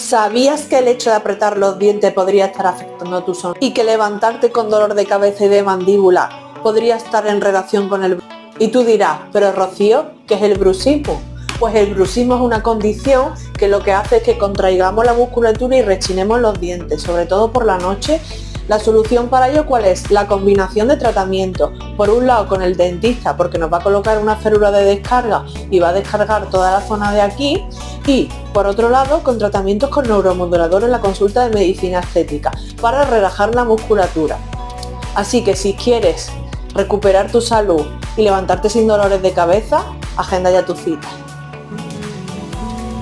¿Sabías que el hecho de apretar los dientes podría estar afectando tu sonrisa? Y que levantarte con dolor de cabeza y de mandíbula podría estar en relación con el... Y tú dirás, pero Rocío, ¿qué es el bruxismo? Pues el bruxismo es una condición que lo que hace es que contraigamos la musculatura y rechinemos los dientes, sobre todo por la noche. La solución para ello, ¿cuál es? La combinación de tratamientos. Por un lado con el dentista, porque nos va a colocar una férula de descarga y va a descargar toda la zona de aquí. Y por otro lado con tratamientos con neuromodulador en la consulta de medicina estética, para relajar la musculatura. Así que si quieres recuperar tu salud y levantarte sin dolores de cabeza, agenda ya tu cita.